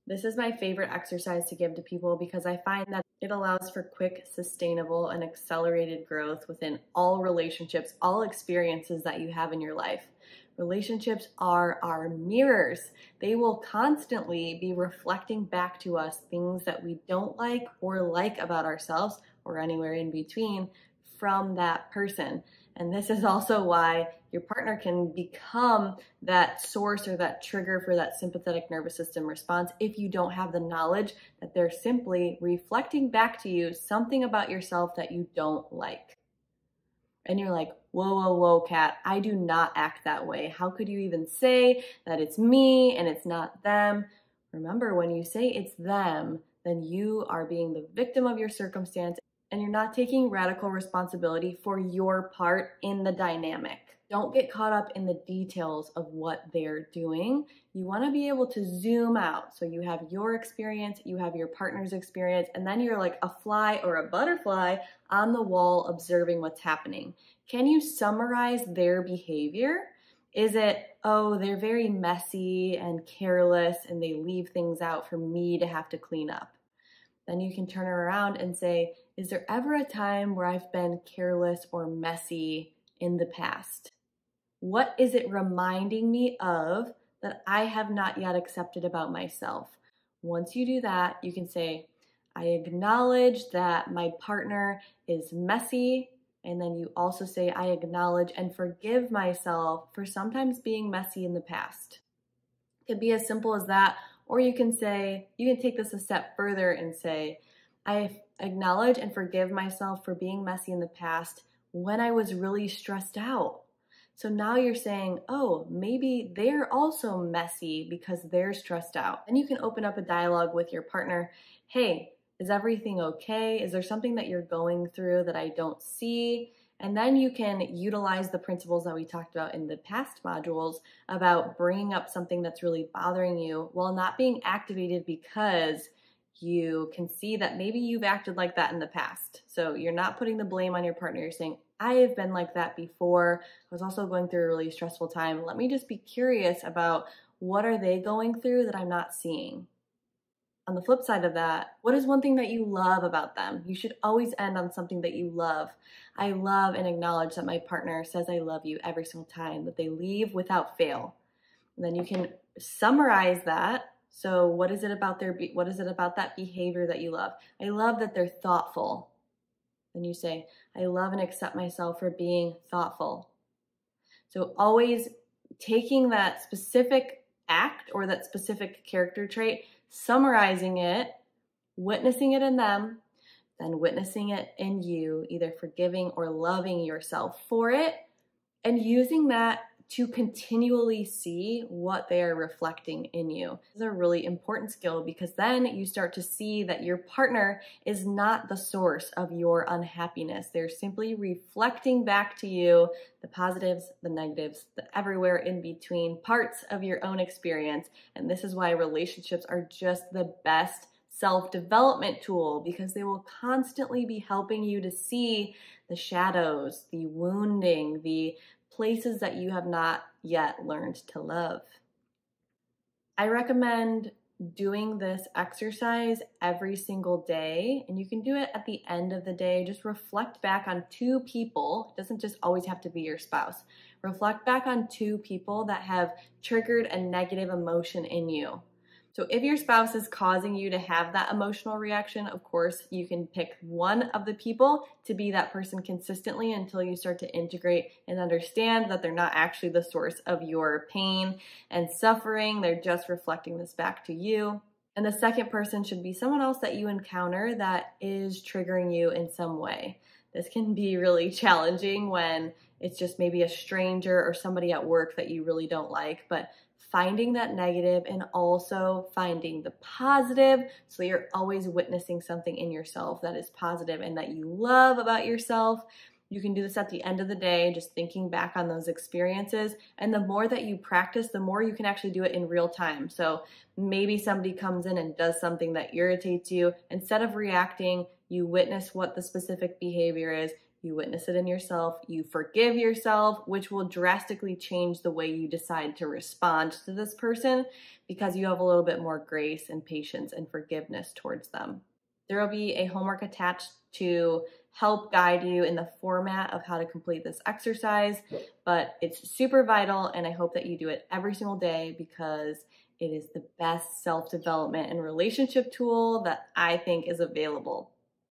This is my favorite exercise to give to people because I find that it allows for quick, sustainable, and accelerated growth within all relationships, all experiences that you have in your life. Relationships are our mirrors. They will constantly be reflecting back to us things that we don't like or like about ourselves or anywhere in between from that person. And this is also why your partner can become that source or that trigger for that sympathetic nervous system response if you don't have the knowledge that they're simply reflecting back to you something about yourself that you don't like. And you're like, whoa, whoa, whoa, Kat, I do not act that way. How could you even say that it's me and it's not them? Remember, when you say it's them, then you are being the victim of your circumstance and you're not taking radical responsibility for your part in the dynamic. Don't get caught up in the details of what they're doing. You want to be able to zoom out. So you have your experience, you have your partner's experience, and then you're like a fly or a butterfly on the wall observing what's happening. Can you summarize their behavior? Is it, oh, they're very messy and careless and they leave things out for me to have to clean up? Then you can turn around and say, is there ever a time where I've been careless or messy in the past? What is it reminding me of that I have not yet accepted about myself? Once you do that, you can say, I acknowledge that my partner is messy. And then you also say, I acknowledge and forgive myself for sometimes being messy in the past. It could be as simple as that. Or you can say, you can take this a step further and say, I acknowledge and forgive myself for being messy in the past when I was really stressed out. So now you're saying, oh, maybe they're also messy because they're stressed out. And you can open up a dialogue with your partner. Hey, is everything okay? Is there something that you're going through that I don't see? And then you can utilize the principles that we talked about in the past modules about bringing up something that's really bothering you while not being activated because you can see that maybe you've acted like that in the past. So you're not putting the blame on your partner. You're saying, I have been like that before. I was also going through a really stressful time. Let me just be curious about what are they going through that I'm not seeing. On the flip side of that, what is one thing that you love about them? You should always end on something that you love. I love and acknowledge that my partner says I love you every single time, that they leave without fail. And then you can summarize that. So what is it about that behavior that you love? I love that they're thoughtful. Then you say, I love and accept myself for being thoughtful. So always taking that specific act or that specific character trait, summarizing it, witnessing it in them, then witnessing it in you, either forgiving or loving yourself for it, and using that to continually see what they are reflecting in you. This is a really important skill because then you start to see that your partner is not the source of your unhappiness. They're simply reflecting back to you the positives, the negatives, the everywhere in between parts of your own experience. And this is why relationships are just the best self-development tool because they will constantly be helping you to see the shadows, the wounding, the places that you have not yet learned to love. I recommend doing this exercise every single day, and you can do it at the end of the day. Just reflect back on 2 people. It doesn't just always have to be your spouse. Reflect back on 2 people that have triggered a negative emotion in you. So if your spouse is causing you to have that emotional reaction, of course, you can pick one of the people to be that person consistently until you start to integrate and understand that they're not actually the source of your pain and suffering. They're just reflecting this back to you. And the second person should be someone else that you encounter that is triggering you in some way. This can be really challenging when it's just maybe a stranger or somebody at work that you really don't like, but finding that negative and also finding the positive so you're always witnessing something in yourself that is positive and that you love about yourself. You can do this at the end of the day, just thinking back on those experiences. And the more that you practice, the more you can actually do it in real time. So maybe somebody comes in and does something that irritates you. Instead of reacting, you witness what the specific behavior is. you witness it in yourself, you forgive yourself, which will drastically change the way you decide to respond to this person because you have a little bit more grace and patience and forgiveness towards them. There will be a homework attached to help guide you in the format of how to complete this exercise, but it's super vital, and I hope that you do it every single day because it is the best self-development and relationship tool that I think is available.